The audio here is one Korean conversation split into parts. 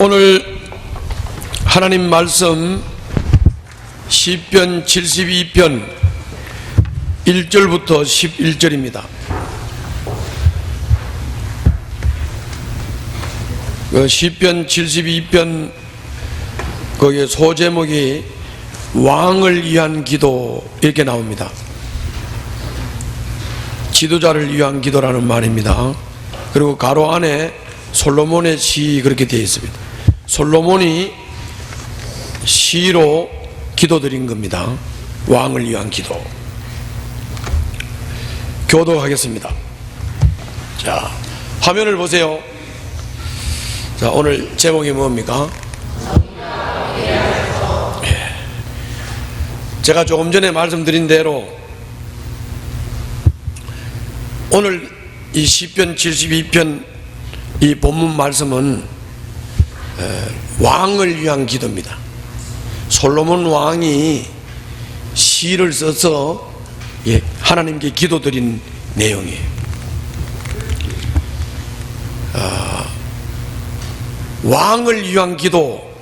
오늘 하나님 말씀 시편 72편 1절부터 11절입니다. 시편 72편 거기에 소제목이 왕을 위한 기도 이렇게 나옵니다. 지도자를 위한 기도라는 말입니다. 그리고 가로 안에 솔로몬의 시 그렇게 되어 있습니다. 솔로몬이 시로 기도드린 겁니다. 왕을 위한 기도. 교도하겠습니다. 자, 화면을 보세요. 자, 오늘 제목이 뭡니까? 제가 조금 전에 말씀드린 대로 오늘 이 시편 72편 이 본문 말씀은 왕을 위한 기도입니다. 솔로몬 왕이 시를 써서 하나님께 기도드린 내용이에요. 왕을 위한 기도,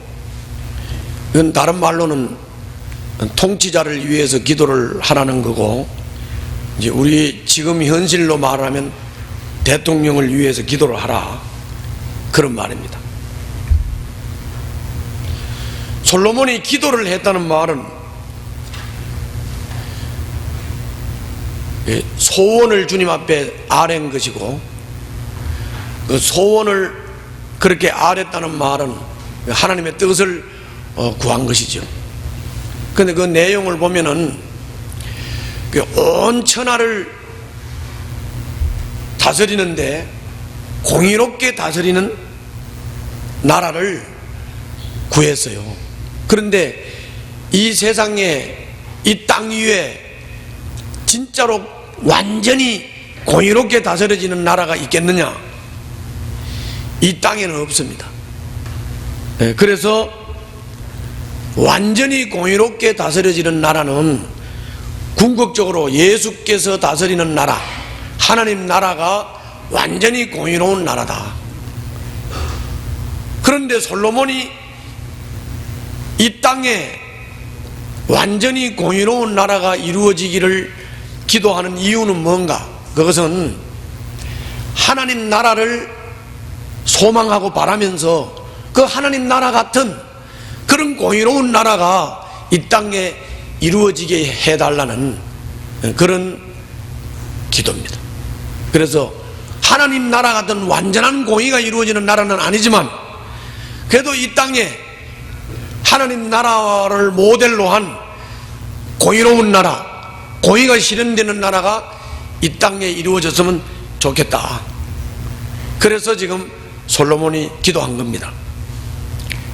이건 다른 말로는 통치자를 위해서 기도를 하라는 거고, 이제 우리 지금 현실로 말하면 대통령을 위해서 기도를 하라, 그런 말입니다. 솔로몬이 기도를 했다는 말은 소원을 주님 앞에 아뢰는 것이고, 그 소원을 그렇게 아뢰었다는 말은 하나님의 뜻을 구한 것이죠. 그런데 그 내용을 보면은 온 천하를 다스리는데 공의롭게 다스리는 나라를 구했어요. 그런데 이 세상에, 이 땅 위에 진짜로 완전히 공의롭게 다스려지는 나라가 있겠느냐? 이 땅에는 없습니다. 그래서 완전히 공의롭게 다스려지는 나라는 궁극적으로 예수께서 다스리는 나라, 하나님 나라가 완전히 공의로운 나라다. 그런데 솔로몬이 이 땅에 완전히 공의로운 나라가 이루어지기를 기도하는 이유는 뭔가? 그것은 하나님 나라를 소망하고 바라면서 그 하나님 나라 같은 그런 공의로운 나라가 이 땅에 이루어지게 해달라는 그런 기도입니다. 그래서 하나님 나라 같은 완전한 공의가 이루어지는 나라는 아니지만 그래도 이 땅에 하나님 나라를 모델로 한 공의로운 나라, 공의가 실현되는 나라가 이 땅에 이루어졌으면 좋겠다. 그래서 지금 솔로몬이 기도한 겁니다.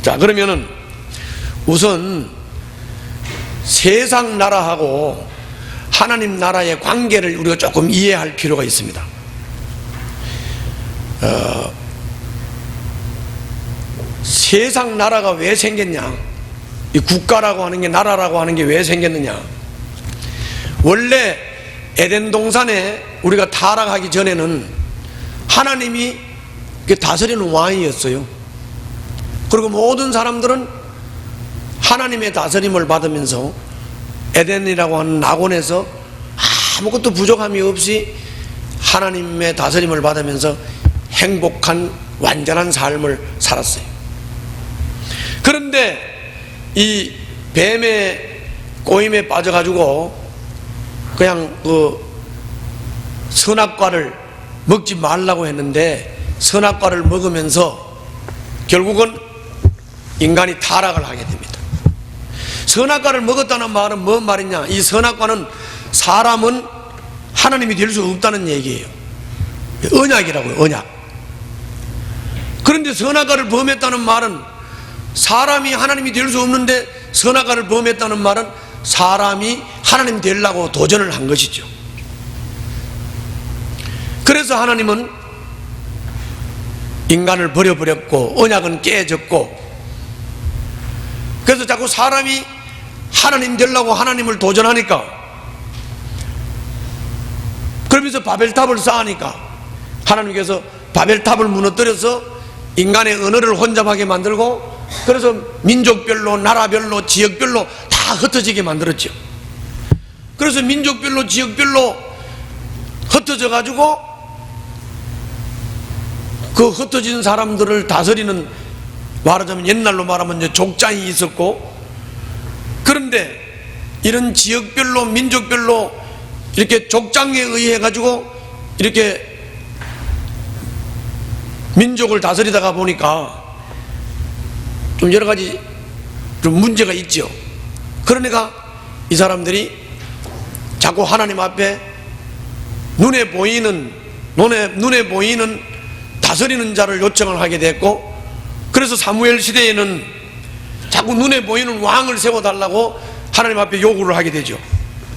자, 그러면은 우선 세상 나라하고 하나님 나라의 관계를 우리가 조금 이해할 필요가 있습니다. 세상 나라가 왜 생겼냐? 이 국가라고 하는 게, 나라라고 하는 게 왜 생겼느냐? 원래 에덴 동산에 우리가 타락하기 전에는 하나님이 다스리는 왕이었어요. 그리고 모든 사람들은 하나님의 다스림을 받으면서 에덴이라고 하는 낙원에서 아무것도 부족함이 없이 하나님의 다스림을 받으면서 행복한 완전한 삶을 살았어요. 그런데 이 뱀의 꼬임에 빠져가지고 그냥 그 선악과를 먹지 말라고 했는데 선악과를 먹으면서 결국은 인간이 타락을 하게 됩니다. 선악과를 먹었다는 말은 뭔 말이냐? 이 선악과는 사람은 하나님이 될 수 없다는 얘기예요. 언약이라고요, 언약. 그런데 선악과를 범했다는 말은 사람이 하나님이 될 수 없는데 선악과를 범했다는 말은 사람이 하나님 되려고 도전을 한 것이죠. 그래서 하나님은 인간을 버려버렸고 언약은 깨졌고, 그래서 자꾸 사람이 하나님 되려고 하나님을 도전하니까, 그러면서 바벨탑을 쌓으니까 하나님께서 바벨탑을 무너뜨려서 인간의 언어를 혼잡하게 만들고, 그래서 민족별로, 나라별로, 지역별로 다 흩어지게 만들었죠. 그래서 민족별로, 지역별로 흩어져 가지고 그 흩어진 사람들을 다스리는, 말하자면 옛날로 말하면 이제 족장이 있었고, 그런데 이런 지역별로, 민족별로 이렇게 족장에 의해 가지고 이렇게 민족을 다스리다가 보니까 좀 여러 가지 좀 문제가 있죠. 그러니까 이 사람들이 자꾸 하나님 앞에 눈에 보이는 다스리는 자를 요청을 하게 됐고, 그래서 사무엘 시대에는 자꾸 눈에 보이는 왕을 세워달라고 하나님 앞에 요구를 하게 되죠.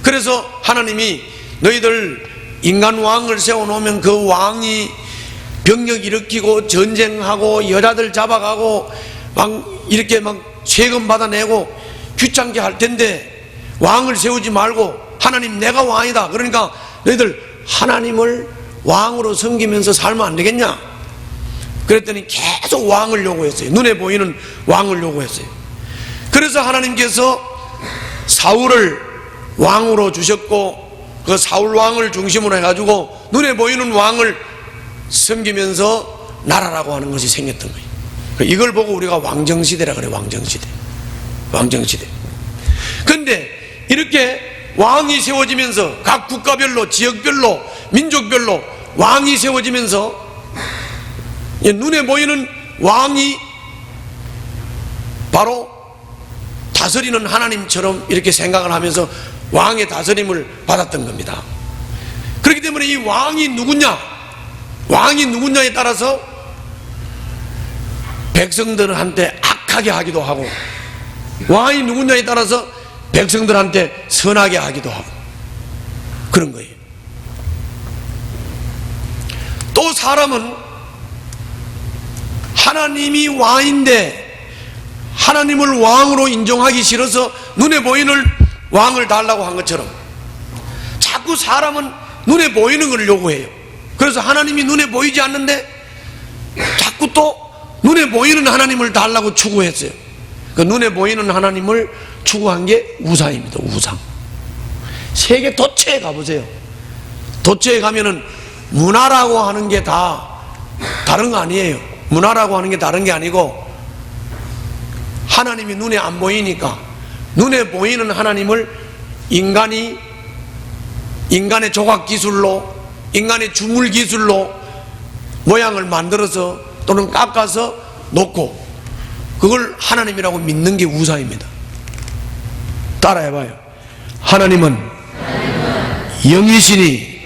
그래서 하나님이 너희들 인간 왕을 세워놓으면 그 왕이 병력 일으키고 전쟁하고 여자들 잡아가고 막 이렇게 막 세금 받아내고 귀찮게 할 텐데 왕을 세우지 말고 하나님 내가 왕이다. 그러니까 너희들 하나님을 왕으로 섬기면서 살면 안 되겠냐? 그랬더니 계속 왕을 요구했어요. 눈에 보이는 왕을 요구했어요. 그래서 하나님께서 사울을 왕으로 주셨고, 그 사울 왕을 중심으로 해가지고 눈에 보이는 왕을 섬기면서 나라라고 하는 것이 생겼던 거예요. 이걸 보고 우리가 왕정시대라 그래요. 왕정시대. 근데 이렇게 왕이 세워지면서 각 국가별로, 지역별로, 민족별로 왕이 세워지면서 눈에 보이는 왕이 바로 다스리는 하나님처럼 이렇게 생각을 하면서 왕의 다스림을 받았던 겁니다. 그렇기 때문에 이 왕이 누구냐에 따라서 백성들한테 악하게 하기도 하고, 왕이 누구냐에 따라서 백성들한테 선하게 하기도 하고, 그런 거예요. 또 사람은 하나님이 왕인데 하나님을 왕으로 인정하기 싫어서 눈에 보이는 왕을 달라고 한 것처럼 자꾸 사람은 눈에 보이는 걸 요구해요. 그래서 하나님이 눈에 보이지 않는데 자꾸 또 눈에 보이는 하나님을 달라고 추구했어요. 그 눈에 보이는 하나님을 추구한 게 우상입니다. 우상. 세계 도처에 가보세요. 도처에 가면은 문화라고 하는 게 다 다른 거 아니에요. 문화라고 하는 게 다른 게 아니고 하나님이 눈에 안 보이니까 눈에 보이는 하나님을 인간의 조각 기술로, 인간의 주물 기술로 모양을 만들어서 또는 깎아서 놓고 그걸 하나님이라고 믿는 게 우상입니다. 따라해봐요. 하나님은 영이시니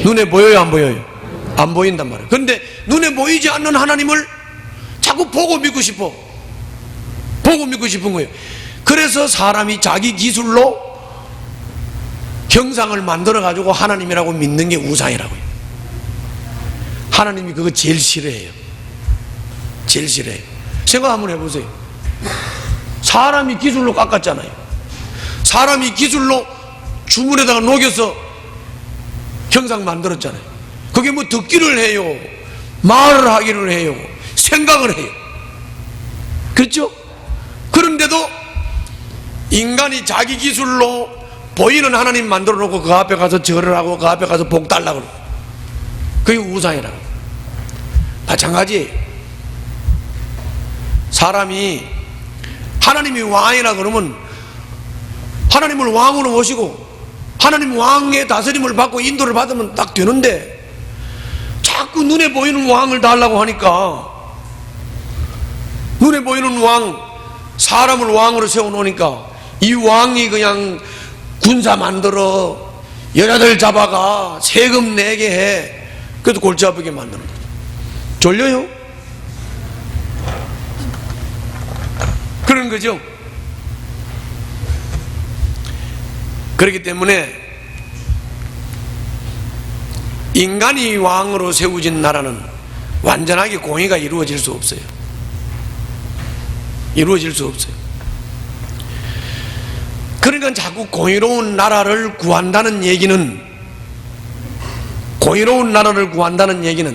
눈에 보여요, 안 보여요? 안 보인단 말이에요. 그런데 눈에 보이지 않는 하나님을 자꾸 보고 믿고 싶은 거예요. 그래서 사람이 자기 기술로 형상을 만들어 가지고 하나님이라고 믿는 게 우상이라고요. 하나님이 그거 제일 싫어해요. 생각 한번 해보세요. 사람이 기술로 깎았잖아요. 사람이 기술로 주문에다가 녹여서 형상 만들었잖아요. 그게 뭐 듣기를 해요, 말을 하기를 해요, 생각을 해요. 그렇죠? 그런데도 인간이 자기 기술로 보이는 하나님 만들어 놓고 그 앞에 가서 절을 하고 그 앞에 가서 복 달라고 그러고, 그게 우상이라고. 마찬가지예요. 사람이 하나님이 왕이라 그러면 하나님을 왕으로 모시고 하나님 왕의 다스림을 받고 인도를 받으면 딱 되는데 자꾸 눈에 보이는 왕을 달라고 하니까, 눈에 보이는 왕, 사람을 왕으로 세워놓으니까 이 왕이 그냥 군사 만들어 여자들 잡아가 세금 내게 해. 그래도 골치 아프게 만드는 거죠. 졸려요? 그런 거죠. 그렇기 때문에 인간이 왕으로 세워진 나라는 완전하게 공의가 이루어질 수 없어요. 그러니까 자꾸 공의로운 나라를 구한다는 얘기는,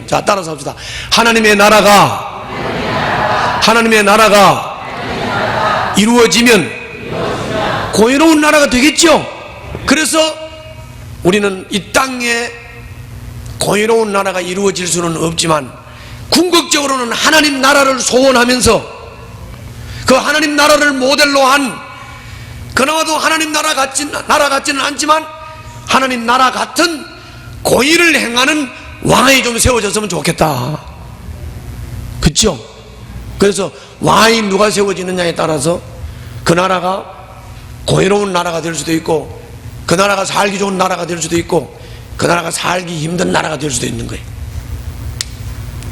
자, 따라서 합시다. 하나님의 나라가 하나님의 나라가 이루어지면 공의로운 나라가 되겠죠. 그래서 우리는 이 땅에 공의로운 나라가 이루어질 수는 없지만 궁극적으로는 하나님 나라를 소원하면서 그 하나님 나라를 모델로 한, 그나마도 하나님 나라 같지는 않지만 하나님 나라 같은 공의를 행하는 왕이 좀 세워졌으면 좋겠다. 그렇죠? 그래서 왕이 누가 세워지느냐에 따라서 그 나라가 공의로운 나라가 될 수도 있고, 그 나라가 살기 좋은 나라가 될 수도 있고, 그 나라가 살기 힘든 나라가 될 수도 있는 거예요.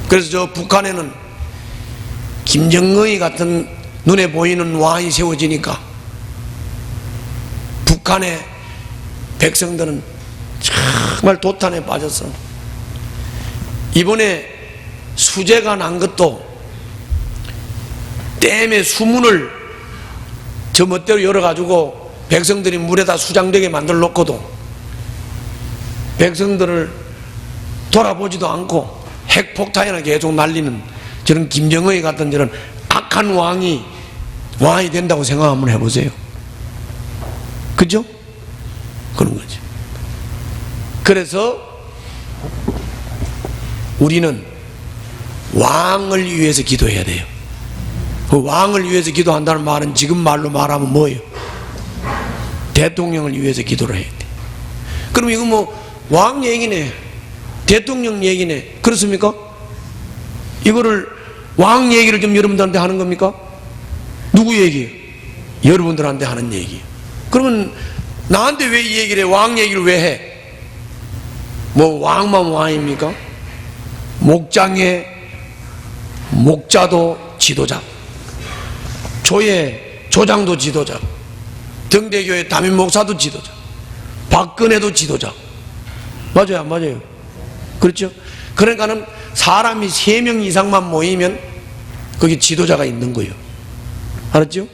그래서 저 북한에는 김정의 같은 눈에 보이는 왕이 세워지니까 북한의 백성들은 정말 도탄에 빠졌어. 이번에 수재가 난 것도 댐에 수문을 저 멋대로 열어가지고 백성들이 물에다 수장되게 만들어 놓고도 백성들을 돌아보지도 않고 핵폭탄이나 계속 날리는 저런 김정의 같은 저런 악한 왕이 된다고 생각 한번 해보세요. 그죠? 그런 거죠. 그래서 우리는 왕을 위해서 기도해야 돼요. 그 왕을 위해서 기도한다는 말은 지금 말로 말하면 뭐예요? 대통령을 위해서 기도를 해야 돼. 그럼 이거 뭐 왕 얘기네, 대통령 얘기네, 그렇습니까? 이거를 왕 얘기를 좀 여러분들한테 하는 겁니까? 누구 얘기예요? 여러분들한테 하는 얘기예요. 그러면 나한테 왜 이 얘기를 해? 왕 얘기를 왜 해? 뭐 왕만 왕입니까? 목장의 목자도 지도자, 조의 조장도 지도자, 등대교회 담임 목사도 지도자, 박근혜도 지도자. 맞아요, 안 맞아요? 그렇죠? 그러니까는 사람이 3명 이상만 모이면 거기 지도자가 있는 거예요. 알았죠?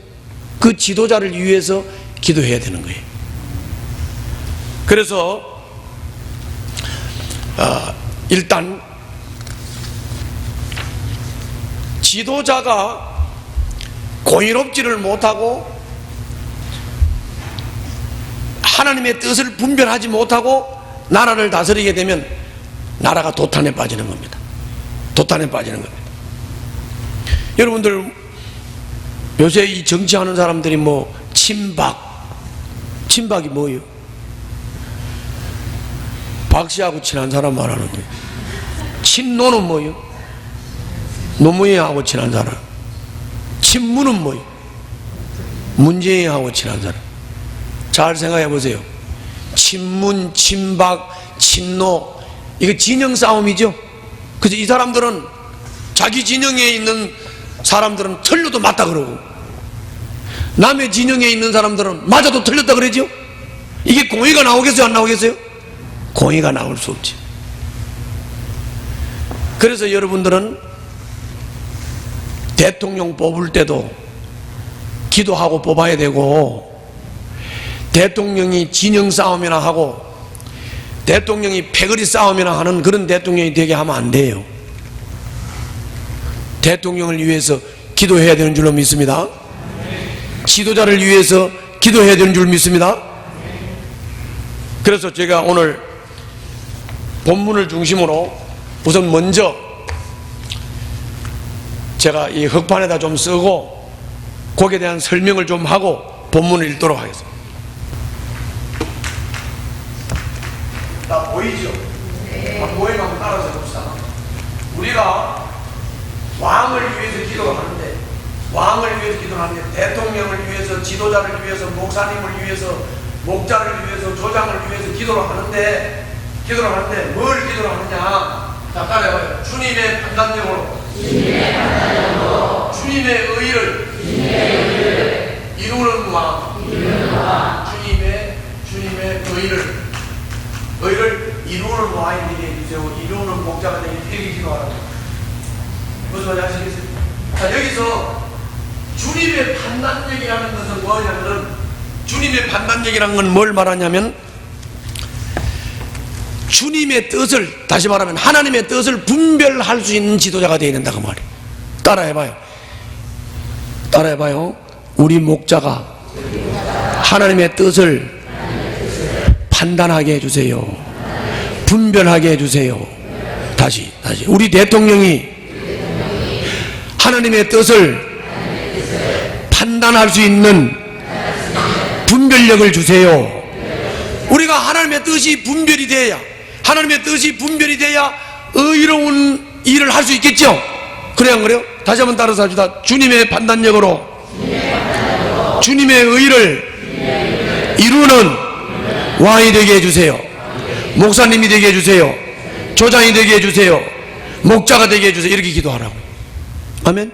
그 지도자를 위해서 기도해야 되는 거예요. 그래서 일단 지도자가 공의롭지를 못하고 하나님의 뜻을 분별하지 못하고 나라를 다스리게 되면 나라가 도탄에 빠지는 겁니다. 도탄에 빠지는 겁니다. 여러분들 요새 이 정치하는 사람들이 뭐 친박이 뭐예요? 박씨하고 친한 사람 말하는 거예요. 친노는 뭐예요? 노무현하고 친한 사람. 친문은 뭐예요? 문재인하고 친한 사람. 잘 생각해 보세요. 친문, 친박, 친노, 이거 진영 싸움이죠. 그래서 이 사람들은 자기 진영에 있는 사람들은 틀려도 맞다 그러고, 남의 진영에 있는 사람들은 맞아도 틀렸다 그러죠. 이게 공의가 나오겠어요, 안 나오겠어요? 공의가 나올 수 없지. 그래서 여러분들은 대통령 뽑을 때도 기도하고 뽑아야 되고, 대통령이 진영 싸움이나 하고 대통령이 패거리 싸움이나 하는 그런 대통령이 되게 하면 안 돼요. 대통령을 위해서 기도해야 되는 줄로 믿습니다. 지도자를 위해서 기도해야 되는 줄 믿습니다. 그래서 제가 오늘 본문을 중심으로 우선 먼저 제가 이 흑판에다 좀 쓰고 거기에 대한 설명을 좀 하고 본문을 읽도록 하겠습니다. 다 보이죠? 네. 보이면 한번 따라서 해봅시다. 우리가 왕을 위해서 기도하는데, 대통령을 위해서, 지도자를 위해서, 목사님을 위해서, 목자를 위해서, 조장을 위해서 기도를 하는데 뭘 기도를 하느냐? 자, 따라해봐요. 주님의 판단력으로 주님의 의를 이루는 왕. 주님의 의를 이루는 왕이 되게 해주세요. 이루는 목자가 되게 기도하라고. 무슨 말인지 아시겠어요? 자, 여기서 주님의 판단력이라는 것은 뭐냐면은, 주님의 판단력이라는 건 뭘 말하냐면, 주님의 뜻을, 다시 말하면 하나님의 뜻을 분별할 수 있는 지도자가 되어야 된다고 말이에요. 따라해봐요. 따라해봐요. 우리 목자가 하나님의 뜻을 판단하게 해주세요. 분별하게 해주세요. 다시 우리 대통령이 하나님의 뜻을 판단할 수 있는 분별력을 주세요. 우리가 하나님의 뜻이 분별이 돼야, 하나님의 뜻이 분별이 돼야 의로운 일을 할 수 있겠죠. 그래 안 그래요? 다시 한번 따라서 합시다. 주님의 판단력으로 주님의 의를 이루는 왕이 되게 해주세요. 목사님이 되게 해주세요. 조장이 되게 해주세요. 목자가 되게 해주세요. 이렇게 기도하라고. 아멘.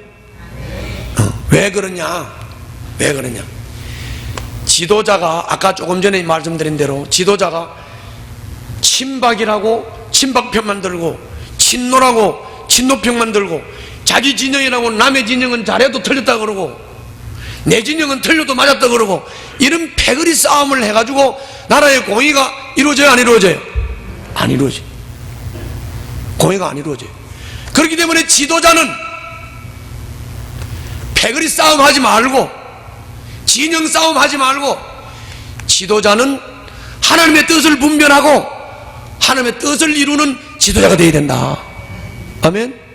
왜 그러냐? 왜 그러냐? 지도자가 아까 조금 전에 말씀드린 대로 지도자가 친박이라고 친박편만 들고, 친노라고 친노편만 들고, 자기 진영이라고 남의 진영은 잘해도 틀렸다 그러고 내 진영은 틀려도 맞았다 그러고, 이런 패거리 싸움을 해가지고 나라의 공의가 이루어져요, 안 이루어져요? 안 이루어져요. 공의가 안 이루어져요. 그렇기 때문에 지도자는 패거리 싸움 하지 말고, 진영 싸움 하지 말고, 지도자는 하나님의 뜻을 분별하고 하나님의 뜻을 이루는 지도자가 되어야 된다. 아멘.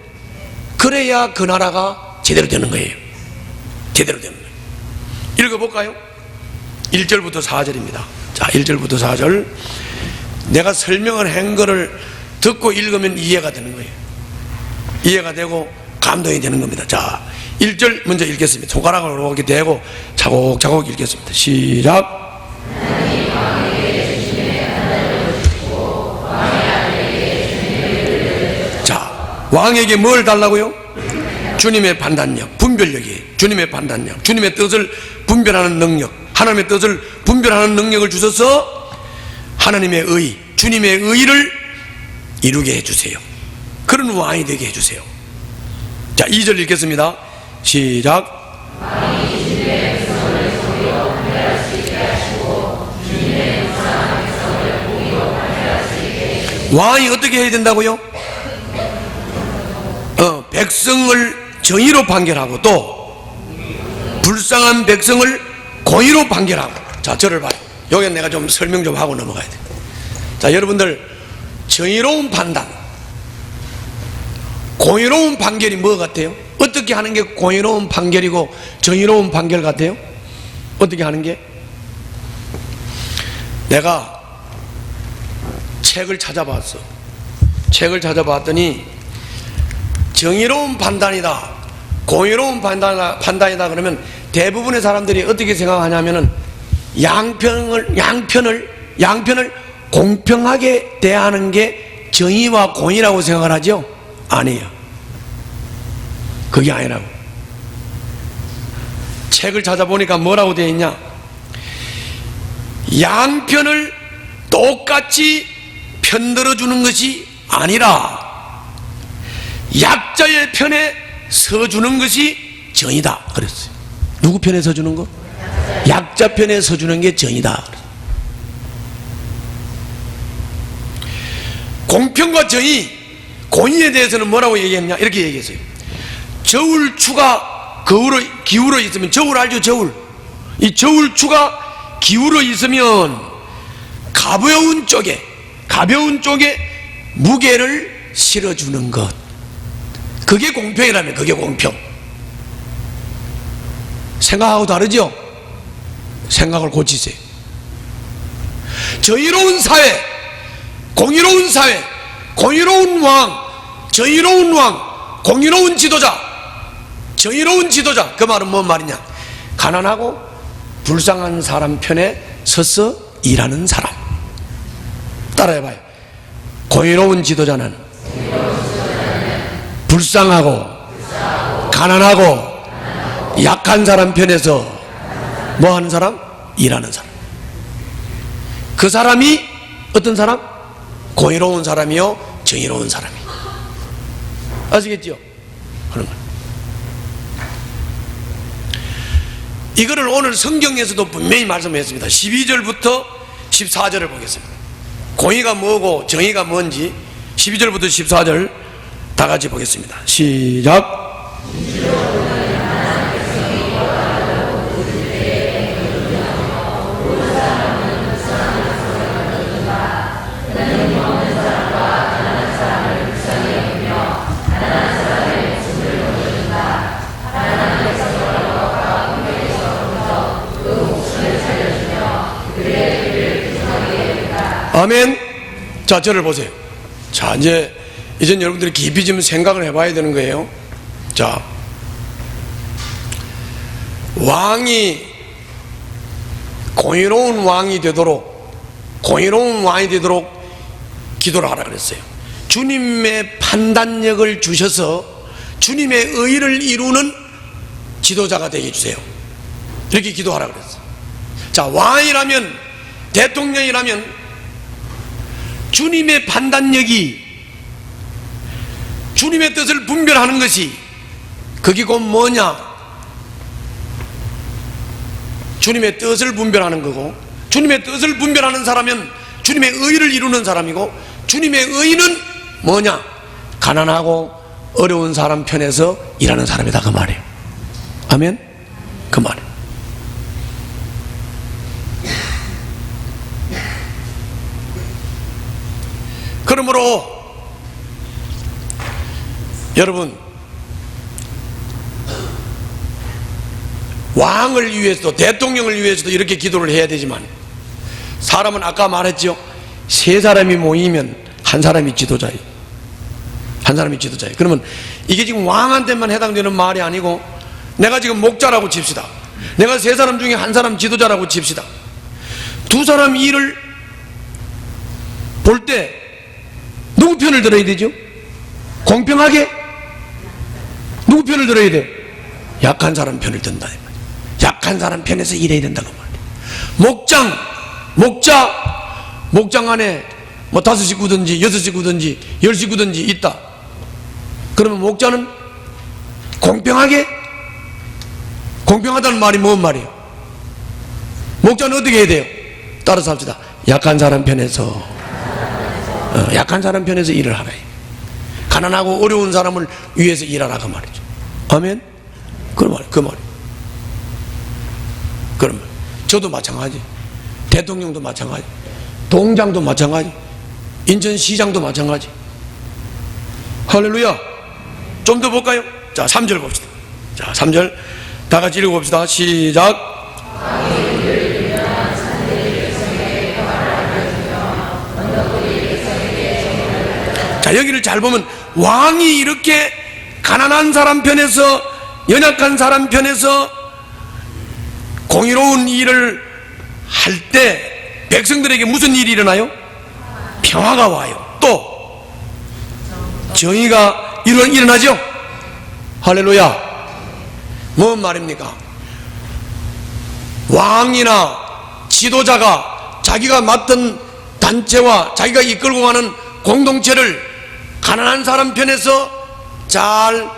그래야 그 나라가 제대로 되는 거예요. 제대로 되는 거예요. 읽어볼까요? 1절부터 4절입니다. 자, 1절부터 4절. 내가 설명을 한 거를 듣고 읽으면 이해가 되는 거예요. 이해가 되고 감동이 되는 겁니다. 자, 1절 먼저 읽겠습니다. 손가락으로 이렇게 대고 차곡차곡 읽겠습니다. 시작. 자, 왕에게 뭘 달라고요? 주님의 판단력, 분별력이, 주님의 판단력, 주님의 뜻을 분별하는 능력, 하나님의 뜻을 분별하는 능력을 주셔서 하나님의 의, 주님의 의를 이루게 해주세요. 그런 왕이 되게 해주세요. 자, 2절 읽겠습니다. 시작. 왕이 어떻게 해야 된다고요? 백성을 정의로 판결하고 또 불쌍한 백성을 공의로 판결하고. 자, 저를 봐요. 여기 내가 좀 설명 좀 하고 넘어가야 돼. 자, 여러분들, 정의로운 판단, 공의로운 판결이 뭐 같아요? 어떻게 하는 게 공의로운 판결이고 정의로운 판결 같아요? 어떻게 하는 게? 내가 책을 찾아봤어. 책을 찾아봤더니 정의로운 판단이다, 공의로운 판단이다 그러면 대부분의 사람들이 어떻게 생각하냐면은 양편을 공평하게 대하는 게 정의와 공의라고 생각을 하죠? 아니에요. 그게 아니라고. 책을 찾아보니까 뭐라고 되어 있냐? 양편을 똑같이 편들어주는 것이 아니라 약자의 편에 서주는 것이 정의다 그랬어요. 누구 편에 서주는 거? 약자 편에 서주는 게 정의다. 공평과 정의, 공의에 대해서는 뭐라고 얘기했냐? 이렇게 얘기했어요. 저울추가 기울어 있으면, 저울 알죠? 저울. 이 저울추가 기울어 있으면 가벼운 쪽에 무게를 실어주는 것, 그게 공평이라면, 그게 공평. 생각하고 다르죠? 생각을 고치세요. 정의로운 사회, 공의로운 사회, 공의로운 왕, 정의로운 왕, 공의로운 지도자, 정의로운 지도자. 그 말은 뭔 말이냐? 가난하고 불쌍한 사람 편에 서서 일하는 사람. 따라해봐요. 공의로운 지도자는 불쌍하고 가난하고 약한 사람 편에서 뭐 하는 사람? 일하는 사람. 그 사람이 어떤 사람? 공의로운 사람이요, 정의로운 사람이. 아시겠죠? 그런 거. 이거를 오늘 성경에서도 분명히 말씀했습니다. 12절부터 14절을 보겠습니다. 공의가 뭐고 정의가 뭔지 12절부터 14절 다 같이 보겠습니다. 시작. 아멘. 자, 저를 보세요. 자, 이제 여러분들이 깊이 좀 생각을 해봐야 되는 거예요. 자, 왕이 공의로운 왕이 되도록 기도를 하라 그랬어요. 주님의 판단력을 주셔서 주님의 의를 이루는 지도자가 되게 해주세요. 이렇게 기도하라 그랬어요. 자, 왕이라면, 대통령이라면 주님의 판단력이, 주님의 뜻을 분별하는 것이, 그게 곧 뭐냐? 주님의 뜻을 분별하는 거고, 주님의 뜻을 분별하는 사람은 주님의 의를 이루는 사람이고, 주님의 의는 뭐냐? 가난하고 어려운 사람 편에서 일하는 사람이다, 그 말이에요. 아멘? 그 말이에요. 그러므로 여러분, 왕을 위해서도, 대통령을 위해서도 이렇게 기도를 해야 되지만, 사람은 아까 말했죠. 세 사람이 모이면 한 사람이 지도자예요. 한 사람이 지도자예요. 그러면 이게 지금 왕한테만 해당되는 말이 아니고, 내가 지금 목자라고 칩시다. 내가 세 사람 중에 한 사람 지도자라고 칩시다. 두 사람 일을 볼 때 누구 편을 들어야 되죠? 공평하게 누구 편을 들어야 돼? 약한 사람 편을 든다. 약한 사람 편에서 일해야 된다고 말이에요. 목장 안에 뭐 5식구든지 6식구든지 10식구든지 있다. 그러면 목자는 공평하다는 말이 뭔 말이에요? 목자는 어떻게 해야 돼요? 따라서 합시다. 약한 사람 편에서 일을 하라. 가난하고 어려운 사람을 위해서 일하라, 그 말이죠. 아멘? 그 말이에요. 그러면 저도 마찬가지, 대통령도 마찬가지, 동장도 마찬가지, 인천시장도 마찬가지. 할렐루야. 좀 더 볼까요? 자, 3절 봅시다. 자, 3절 다 같이 읽어봅시다. 시작. 자, 여기를 잘 보면 왕이 이렇게 가난한 사람 편에서, 연약한 사람 편에서 공의로운 일을 할 때 백성들에게 무슨 일이 일어나요? 평화가 와요. 또 정의가 일어나죠. 할렐루야. 뭔 말입니까? 왕이나 지도자가 자기가 맡은 단체와 자기가 이끌고 가는 공동체를 가난한 사람 편에서 잘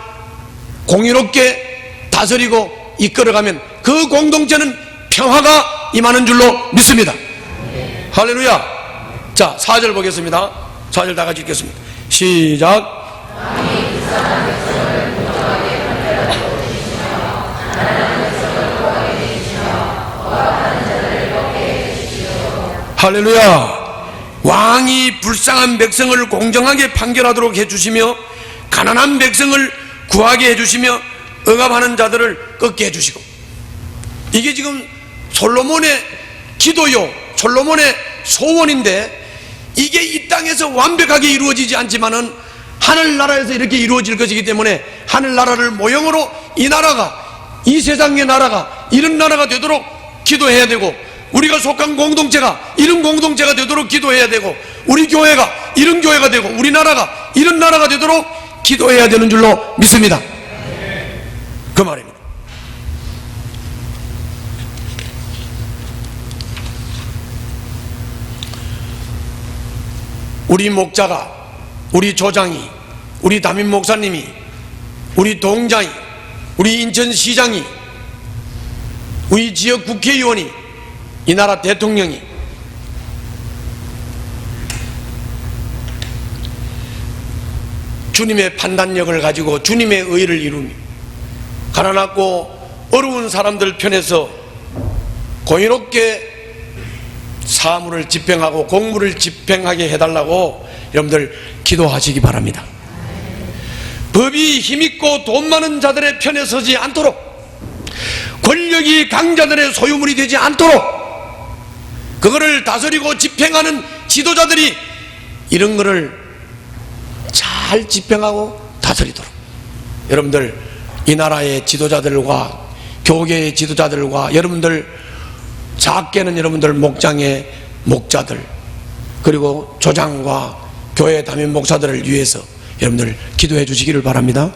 공의롭게 다스리고 이끌어가면 그 공동체는 평화가 임하는 줄로 믿습니다. 할렐루야. 자, 4절 보겠습니다. 4절 다 같이 읽겠습니다. 시작. 할렐루야. 왕이 불쌍한 백성을 공정하게 판결하도록 해주시며, 가난한 백성을 구하게 해주시며, 억압하는 자들을 꺾게 해주시고. 이게 지금 솔로몬의 기도요, 솔로몬의 소원인데, 이게 이 땅에서 완벽하게 이루어지지 않지만은 하늘나라에서 이렇게 이루어질 것이기 때문에, 하늘나라를 모형으로 이 나라가, 이 세상의 나라가 이런 나라가 되도록 기도해야 되고, 우리가 속한 공동체가 이런 공동체가 되도록 기도해야 되고, 우리 교회가 이런 교회가 되고, 우리나라가 이런 나라가 되도록 기도해야 되는 줄로 믿습니다. 그 말입니다. 우리 목자가, 우리 조장이, 우리 담임 목사님이, 우리 동장이, 우리 인천시장이, 우리 지역 국회의원이, 이 나라 대통령이 주님의 판단력을 가지고 주님의 의를 이루며, 가난하고 어려운 사람들 편에서 공의롭게 사무를 집행하고 공무를 집행하게 해달라고 여러분들 기도하시기 바랍니다. 법이 힘있고 돈 많은 자들의 편에 서지 않도록, 권력이 강자들의 소유물이 되지 않도록, 그거를 다스리고 집행하는 지도자들이 이런 거를 잘 집행하고 다스리도록, 여러분들 이 나라의 지도자들과 교계의 지도자들과 여러분들, 작게는 여러분들 목장의 목자들, 그리고 조장과 교회 담임 목사들을 위해서 여러분들 기도해 주시기를 바랍니다.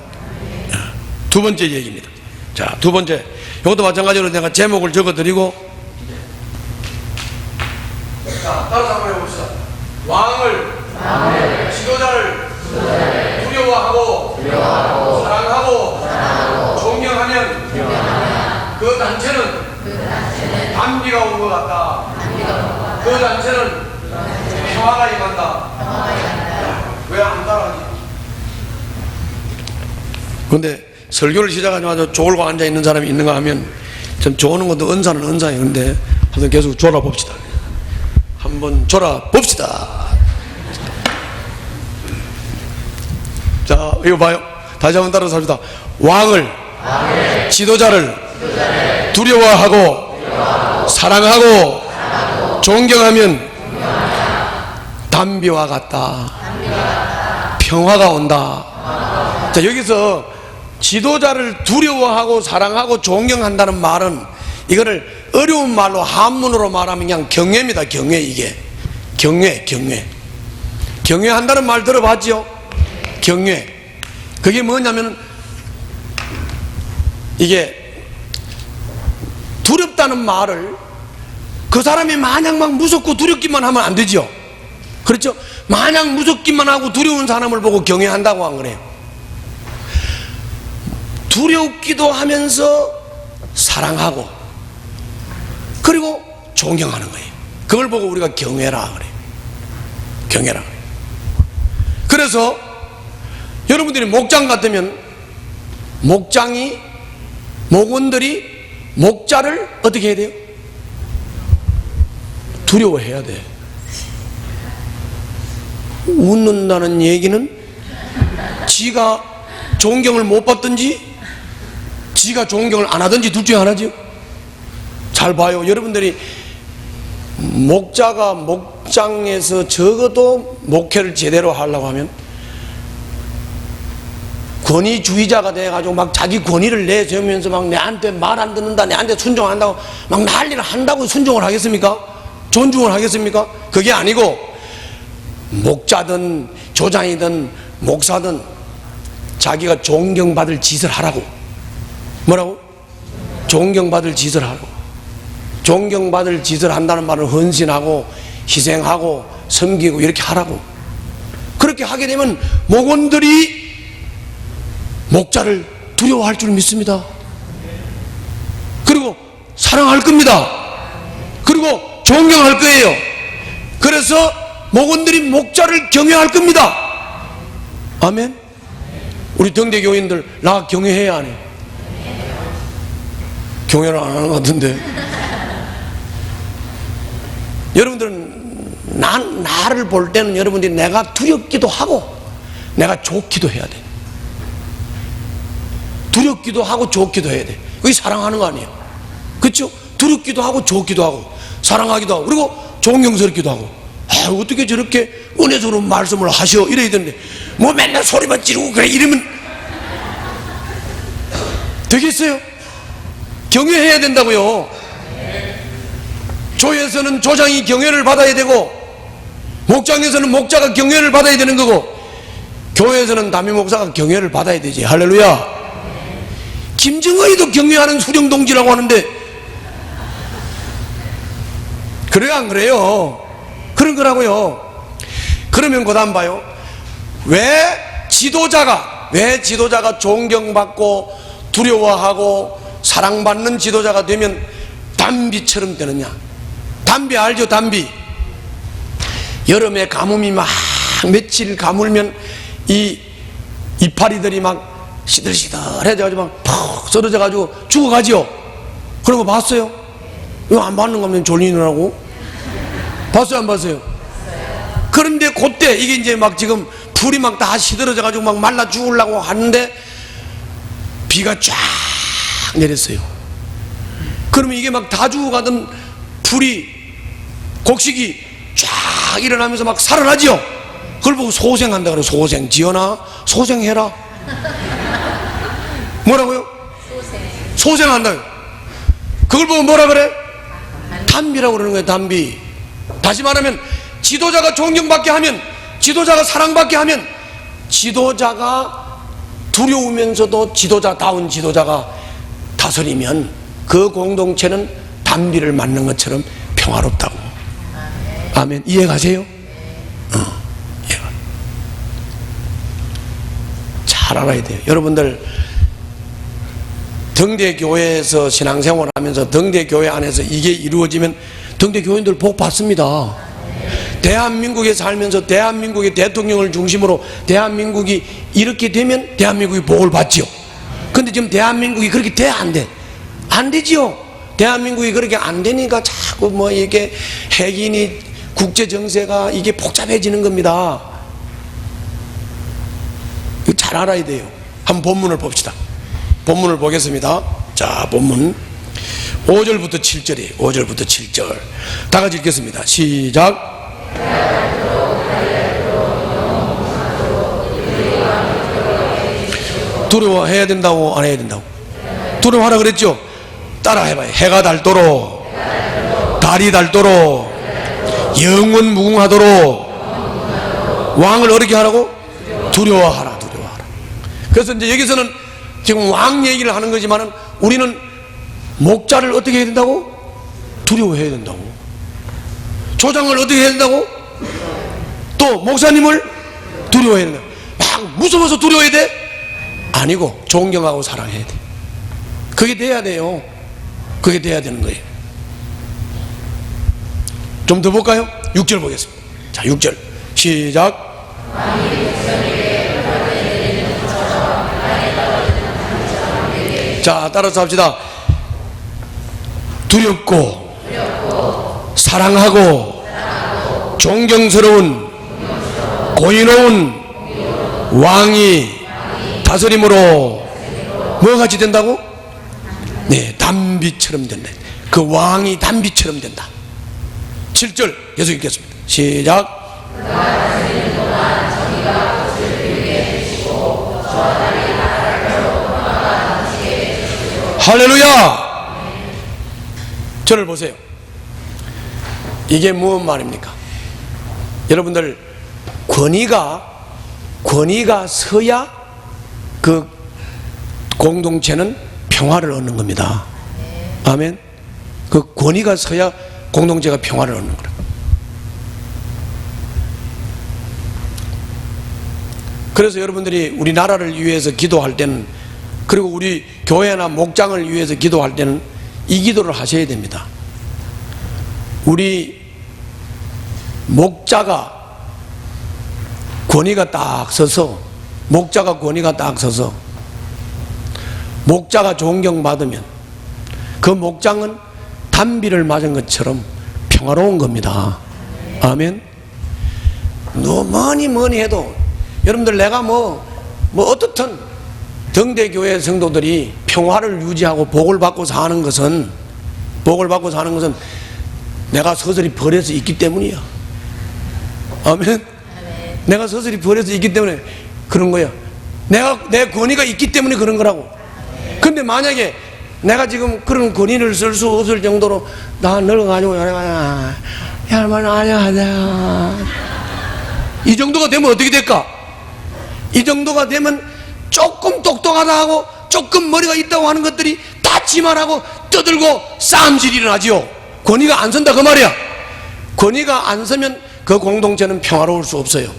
두 번째 얘기입니다. 자, 두 번째, 이것도 마찬가지로 내가 제목을 적어드리고, 자, 따라서 한번 해봅시다. 왕을 지도자를 두려워하고 사랑하고 존경하면 그 단체는 단비가 온 것 같다. 그 단체는 평화가 임한다. 왜 안 따라하지? 그런데 설교를 시작하자마자 졸고 앉아있는 사람이 있는가 하면 참 조는 것도 은사는 은사예요. 그런데 한번 계속 졸아봅시다. 한번 졸아봅시다. 자, 이거 봐요. 다시 한번 따라서 합시다. 왕을 지도자를 두려워하고 사랑하고 존경하면 단비와 같다. 평화가 온다. 자, 여기서 지도자를 두려워하고 사랑하고 존경한다는 말은, 이거를 어려운 말로 한문으로 말하면 그냥 경외입니다. 경외. 이게 경외한다는 말 들어봤죠? 경외. 그게 뭐냐면, 이게 두렵다는 말을 그 사람이 마냥 막 무섭고 두렵기만 하면 안 되죠. 그렇죠? 마냥 무섭기만 하고 두려운 사람을 보고 경외한다고 한 거래요. 두렵기도 하면서 사랑하고 그리고 존경하는 거예요. 그걸 보고 우리가 경외라 그래요. 경외라 그래요. 그래서 여러분들이 목장 같으면 목원들이 목자를 어떻게 해야 돼요? 두려워해야 돼. 웃는다는 얘기는 지가 존경을 못 받든지 지가 존경을 안 하든지 둘 중에 하나죠. 잘 봐요. 여러분들이 목자가 목장에서 적어도 목회를 제대로 하려고 하면 권위주의자가 돼가지고 막 자기 권위를 내세우면서 막 내한테 말 안 듣는다, 내한테 순종 안 한다고 막 난리를 한다고 순종을 하겠습니까? 존중을 하겠습니까? 그게 아니고, 목자든 조장이든 목사든 자기가 존경받을 짓을 하라고. 뭐라고? 존경받을 짓을 하고. 존경받을 짓을 한다는 말은 헌신하고 희생하고 섬기고 이렇게 하라고. 그렇게 하게 되면 목원들이 목자를 두려워할 줄 믿습니다. 그리고 사랑할 겁니다. 그리고 존경할 거예요. 그래서 목원들이 목자를 경외할 겁니다. 아멘. 우리 등대교인들 나 경외해야 안 해? 경외를 안 하는 것 같은데. 여러분들은 나를 볼 때는 여러분들이 내가 두렵기도 하고 내가 좋기도 해야 돼. 두렵기도 하고 좋기도 해야 돼. 그게 사랑하는 거 아니에요? 그렇죠? 두렵기도 하고 좋기도 하고 사랑하기도 하고 그리고 존경스럽기도 하고. 아, 어떻게 저렇게 은혜스러운 말씀을 하셔 이래야 되는데 뭐 맨날 소리만 지르고 그래 이러면 되겠어요? 경외해야 된다고요. 조에서는 조장이 경외를 받아야 되고 목장에서는 목자가 경외를 받아야 되는 거고 교회에서는 담임 목사가 경외를 받아야 되지. 할렐루야. 김정의도 경외하는 수령동지라고 하는데 그래요 안 그래요? 그런 거라고요. 그러면 그 다음 봐요. 왜 지도자가 존경받고 두려워하고 사랑받는 지도자가 되면 단비처럼 되느냐? 단비 알죠? 단비. 여름에 가뭄이 막 며칠 가물면 이 이파리들이 막 시들시들해져가지고 막 푹 썰어져가지고 죽어가지요. 그런 거 봤어요? 이거 안 봤는 거면 졸리느라고. 봤어요 안 봤어요? 그런데 그때 이게 이제 막 지금 풀이 막 다 시들어져가지고 막 말라 죽으려고 하는데 비가 쫙 내렸어요. 그러면 이게 막 다 죽어가던 풀이 곡식이 쫙 일어나면서 막 살아나지요. 그걸 보고 소생한다 그래요. 소생. 지연아, 소생해라. 뭐라고요? 소생한다요. 그걸 보고 뭐라 그래? 단비라고 그러는 거예요. 단비. 다시 말하면 지도자가 존경받게 하면, 지도자가 사랑받게 하면, 지도자가 두려우면서도 지도자다운 지도자가 다스리면 그 공동체는 단비를 맞는 것처럼 평화롭다고. 아멘. 이해가세요? 이해가. 잘 알아야 돼요. 여러분들 등대교회에서 신앙생활하면서 등대교회 안에서 이게 이루어지면 등대교인들 복 받습니다. 대한민국에 살면서 대한민국의 대통령을 중심으로 대한민국이 이렇게 되면 대한민국이 복을 받지요. 근데 지금 대한민국이 그렇게 돼? 안 돼? 안 되지요. 대한민국이 그렇게 안 되니까 자꾸 뭐 이게 핵인이 국제 정세가 이게 복잡해지는 겁니다. 이거 잘 알아야 돼요. 한번 본문을 봅시다. 본문을 보겠습니다. 자, 본문 5절부터 7절이에요. 5절부터 7절 다 같이 읽겠습니다. 시작. 두려워해야 된다고 안 해야 된다고? 두려워하라 그랬죠? 따라 해봐요. 해가 닳도록, 달이 닳도록, 영원 무궁하도록 왕을 어떻게 하라고? 두려워하라. 두려워하라. 그래서 이제 여기서는 지금 왕 얘기를 하는 거지만은 우리는 목자를 어떻게 해야 된다고? 두려워해야 된다고. 조장을 어떻게 해야 된다고? 또 목사님을 두려워해야 된다. 막 무서워서 두려워해야 돼? 아니고 존경하고 사랑해야 돼. 그게 돼야 돼요. 그게 돼야 되는 거예요. 좀 더 볼까요? 6절 보겠습니다. 자, 6절 시작. 자, 따라서 합시다. 두렵고 사랑하고 존경스러운 고의로운 왕이 다스림으로 뭐같이 된다고? 네, 단비처럼 된다. 그 왕이 단비처럼 된다. 7절 계속 읽겠습니다. 시작. 할렐루야. 저를 보세요. 이게 무슨 말입니까? 여러분들 권위가 서야 그 공동체는 평화를 얻는 겁니다. 아멘. 그 권위가 서야 공동체가 평화를 얻는 거예요. 그래서 여러분들이 우리나라를 위해서 기도할 때는, 그리고 우리 교회나 목장을 위해서 기도할 때는 이 기도를 하셔야 됩니다. 우리 목자가 권위가 딱 서서, 목자가 권위가 딱 서서 목자가 존경받으면 그 목장은 단비를 맞은 것처럼 평화로운 겁니다. 아멘. 뭐니 해도 여러분들, 내가 뭐 어떻든 등대교회 성도들이 평화를 유지하고 복을 받고 사는 것은 내가 서서히 버려서 있기 때문이야. 아멘. 내가 서서히 버려서 있기 때문에 그런 거야. 내 권위가 있기 때문에 그런 거라고. 근데 만약에 내가 지금 그런 권위를 쓸 수 없을 정도로 나 늙어가지고 이 정도가 되면 어떻게 될까? 이 정도가 되면 조금 똑똑하다 하고 조금 머리가 있다고 하는 것들이 다 지만하고 떠들고 싸움질이 일어나지요. 권위가 안 선다 그 말이야. 권위가 안 서면 그 공동체는 평화로울 수 없어요.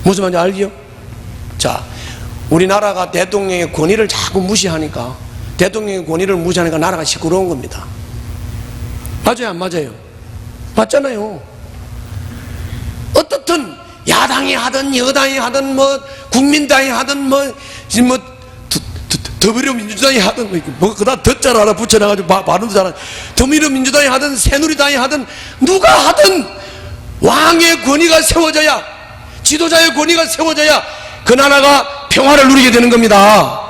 무슨 말인지 알지요? 자, 우리나라가 대통령의 권위를 자꾸 무시하니까, 대통령의 권위를 무시하니까 나라가 시끄러운 겁니다. 맞아요, 안 맞아요? 맞잖아요. 어떻든 야당이 하든 여당이 하든 뭐 국민당이 하든 더불어민주당이 하든 뭐 그다 덧자를 하나 붙여놔가지고 발음도 잘하는 더불어민주당이 하든 새누리당이 하든 누가 하든 왕의 권위가 세워져야, 지도자의 권위가 세워져야 그 나라가 평화를 누리게 되는 겁니다.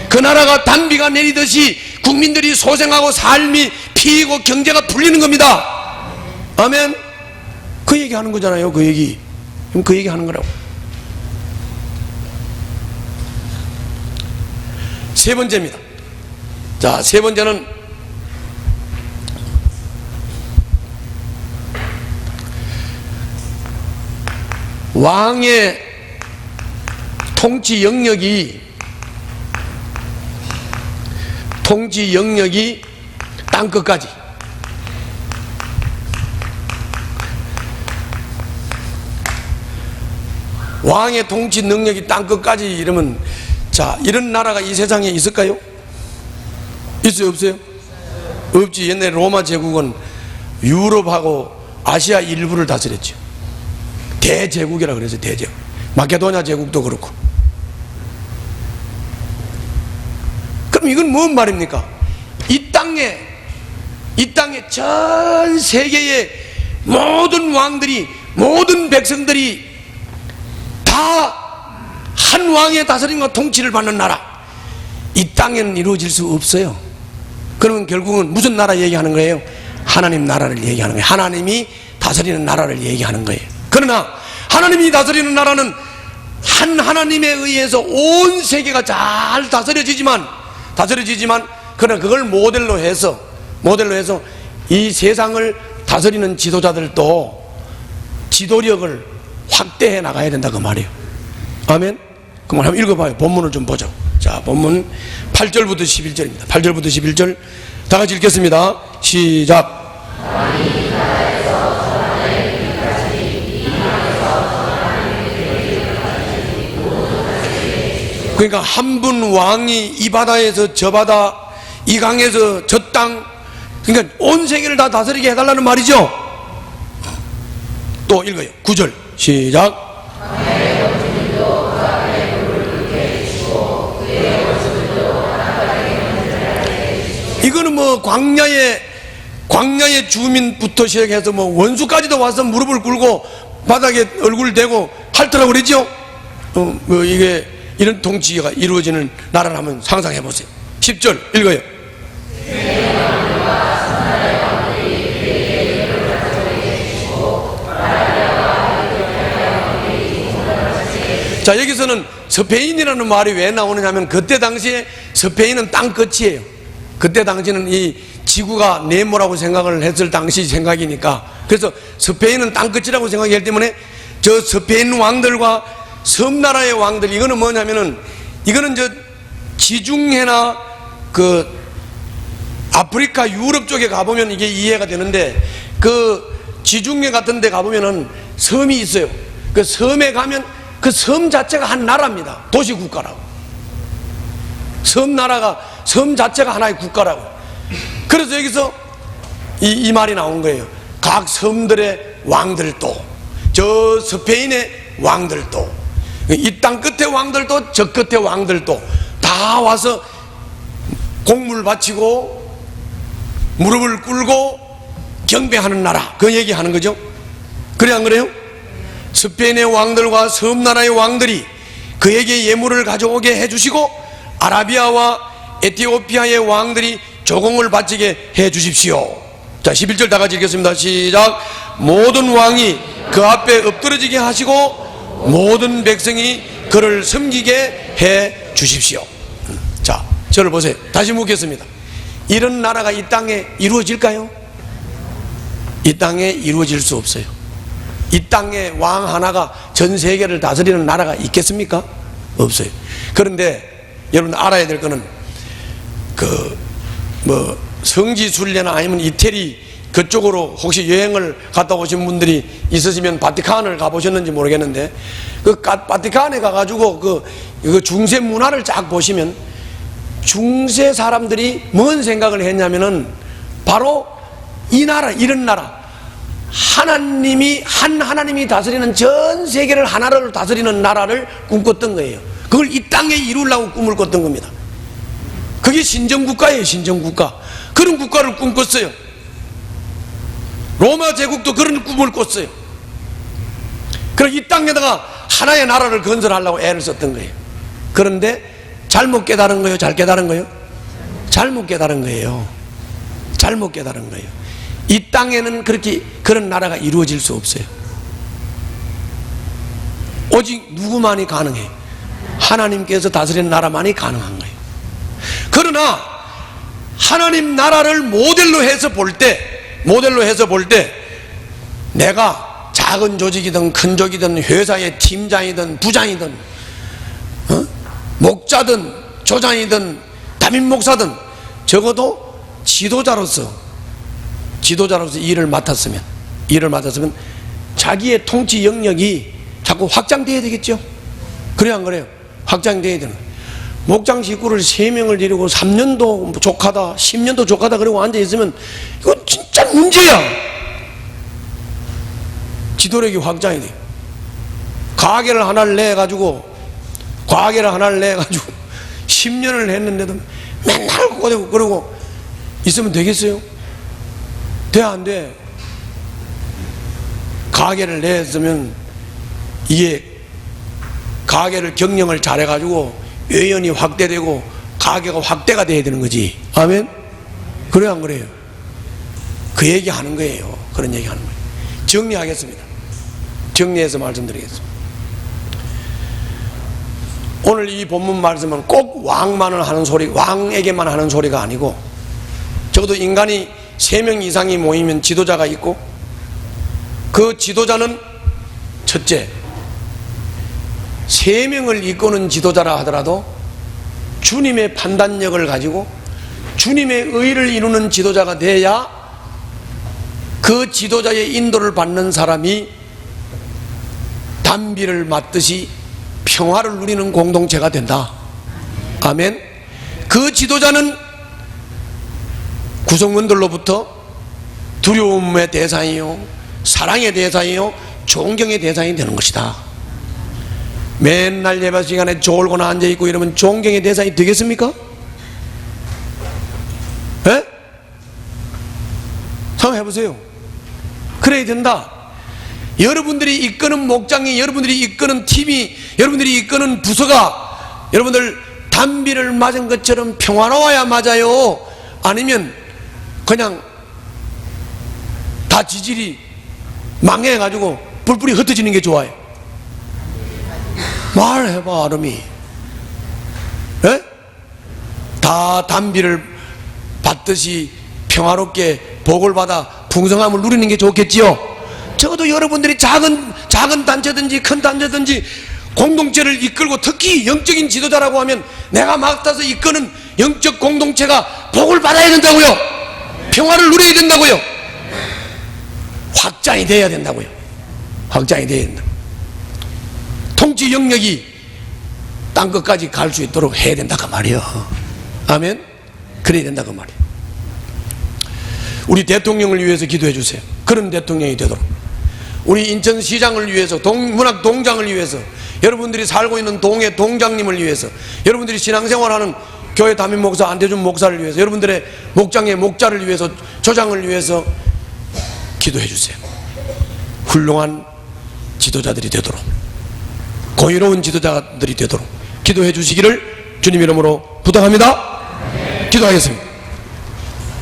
그 나라가 단비가 내리듯이 국민들이 소생하고 삶이 피이고 경제가 풀리는 겁니다. 아멘. 그 얘기 하는 거잖아요. 그 얘기. 그럼 그 얘기 하는 거라고. 세 번째입니다. 자, 세 번째는 왕의 통치 영역이 땅끝까지, 왕의 통치 능력이 땅끝까지 이러면, 자, 이런 나라가 이 세상에 있을까요? 있어요, 없어요? 없지. 옛날에 로마 제국은 유럽하고 아시아 일부를 다스렸죠. 대제국이라 그래서 대제국. 마케도냐 제국도 그렇고. 그럼 이건 뭔 말입니까? 이 땅에 전 세계의 모든 왕들이, 모든 백성들이 다 한 왕의 다스림과 통치를 받는 나라, 이 땅에는 이루어질 수 없어요. 그러면 결국은 무슨 나라 얘기하는 거예요? 하나님 나라를 얘기하는 거예요. 하나님이 다스리는 나라를 얘기하는 거예요. 그러나 하나님이 다스리는 나라는 한 하나님에 의해서 온 세계가 잘 다스려지지만 그러나 그걸 모델로 해서 이 세상을 다스리는 지도자들도 지도력을 확대해 나가야 된다 그 말이에요. 아멘. 그럼 한번 읽어봐요. 본문을 좀 보죠. 자, 본문 8절부터 11절입니다 8절부터 11절 다 같이 읽겠습니다. 시작. 그러니까 한 분 왕이 이 바다에서 저 바다, 이 강에서 저 땅, 그러니까 온 세계를 다 다스리게 해달라는 말이죠. 또 읽어요. 9절 시작. 이거는 뭐 광야의 주민부터 시작해서 뭐 원수까지도 와서 무릎을 꿇고 바닥에 얼굴 대고 핥으라고 그랬죠. 뭐 이게 이런 통치가 이루어지는 나라를 한번 상상해 보세요. 10절 읽어요. 자, 여기서는 스페인이라는 말이 왜 나오느냐 하면 그때 당시에 스페인은 땅 끝이에요. 그때 당시는 이 지구가 네모라고 생각을 했을 당시 생각이니까, 그래서 스페인은 땅 끝이라고 생각했기 때문에 저 스페인 왕들과 섬나라의 왕들, 이거는 뭐냐면은 이거는 저 지중해나 그 아프리카 유럽 쪽에 가보면 이게 이해가 되는데, 그 지중해 같은 데 가보면은 섬이 있어요. 그 섬에 가면 그 섬 자체가 한 나라입니다. 도시국가라고. 섬 자체가 하나의 국가라고. 그래서 여기서 이 말이 나온 거예요. 각 섬들의 왕들도, 저 스페인의 왕들도, 이 땅 끝의 왕들도, 저 끝의 왕들도 다 와서 공물 바치고 무릎을 꿇고 경배하는 나라, 그 얘기하는 거죠. 그래 안 그래요? 스페인의 왕들과 섬나라의 왕들이 그에게 예물을 가져오게 해주시고, 아라비아와 에티오피아의 왕들이 조공을 바치게 해주십시오. 자, 11절 다 같이 읽겠습니다. 시작. 모든 왕이 그 앞에 엎드러지게 하시고 모든 백성이 그를 섬기게 해 주십시오. 자, 저를 보세요. 다시 묻겠습니다. 이런 나라가 이 땅에 이루어질까요? 이 땅에 이루어질 수 없어요. 이 땅에 왕 하나가 전 세계를 다스리는 나라가 있겠습니까? 없어요. 그런데 여러분 알아야 될 거는 성지순례나 아니면 이태리 그쪽으로 혹시 여행을 갔다 오신 분들이 있으시면 바티칸을 가보셨는지 모르겠는데, 그 바티칸에 가가지고 그 중세 문화를 쫙 보시면 중세 사람들이 뭔 생각을 했냐면은 바로 이 나라, 이런 나라, 하나님이 다스리는 전 세계를 하나로 다스리는 나라를 꿈꿨던 거예요. 그걸 이 땅에 이루려고 꿈을 꿨던 겁니다. 그게 신정국가예요. 신정국가. 그런 국가를 꿈꿨어요. 로마 제국도 그런 꿈을 꿨어요. 그래서 이 땅에다가 하나의 나라를 건설하려고 애를 썼던 거예요. 그런데 잘못 깨달은 거예요? 잘 깨달은 거예요? 잘못 깨달은 거예요. 잘못 깨달은 거예요. 이 땅에는 그런 나라가 이루어질 수 없어요. 오직 누구만이 가능해요? 하나님께서 다스리는 나라만이 가능한 거예요. 그러나 하나님 나라를 모델로 해서 볼 때 내가 작은 조직이든 큰 조직이든 회사의 팀장이든 부장이든 목자든 조장이든 담임 목사든 적어도 지도자로서 일을 맡았으면 자기의 통치 영역이 자꾸 확장돼야 되겠죠. 그래야 안 그래요? 확장돼야 되는 거예요. 목장 식구를 3명을 데리고 3년도 족하다 10년도 족하다 그러고 앉아있으면 이거 진짜 문제야. 지도력이 확장이 돼요. 가게를 하나를 내가지고 10년을 했는데도 맨날 꼬대고 그러고 있으면 되겠어요? 돼 안 돼? 가게를 냈으면 이게 가게를 경영을 잘해가지고 외연이 확대되고 가게가 확대가 돼야 되는 거지. 아멘? 그래요 안 그래요? 그 얘기 하는 거예요. 그런 얘기 하는 거예요. 정리하겠습니다. 정리해서 말씀드리겠습니다. 오늘 이 본문 말씀은 꼭 왕에게만 하는 소리가 아니고 적어도 인간이 3명 이상이 모이면 지도자가 있고 그 지도자는 첫째 3명을 이끄는 지도자라 하더라도 주님의 판단력을 가지고 주님의 의를 이루는 지도자가 돼야 그 지도자의 인도를 받는 사람이 단비를 맞듯이 평화를 누리는 공동체가 된다. 아멘. 그 지도자는 구성원들로부터 두려움의 대상이요 사랑의 대상이요 존경의 대상이 되는 것이다. 맨날 예배 시간에 졸거나 앉아있고 이러면 존경의 대상이 되겠습니까? 예? 한번 해보세요. 그래야 된다. 여러분들이 이끄는 목장이, 여러분들이 이끄는 팀이, 여러분들이 이끄는 부서가 여러분들 단비를 맞은 것처럼 평화로워야 맞아요? 아니면 그냥 다 지질이 망해가지고 뿔뿔이 흩어지는 게 좋아요? 말해봐 아름이. 에? 다 단비를 받듯이 평화롭게 복을 받아 풍성함을 누리는 게 좋겠지요. 적어도 여러분들이 작은 단체든지 큰 단체든지 공동체를 이끌고 특히 영적인 지도자라고 하면 내가 맡아서 이끄는 영적 공동체가 복을 받아야 된다고요. 평화를 누려야 된다고요. 확장이 돼야 된다고요. 확장이 돼야 된다. 통치 영역이 땅끝까지 갈 수 있도록 해야 된다 그 말이요. 아멘. 그래야 된다 그 말이요. 우리 대통령을 위해서 기도해 주세요. 그런 대통령이 되도록. 우리 인천시장을 위해서, 문학동장을 위해서, 여러분들이 살고 있는 동의 동장님을 위해서, 여러분들이 신앙생활하는 교회 담임 목사 안대준 목사를 위해서, 여러분들의 목장의 목자를 위해서, 조장을 위해서 기도해 주세요. 훌륭한 지도자들이 되도록, 고의로운 지도자들이 되도록 기도해 주시기를 주님 이름으로 부탁합니다. 기도하겠습니다.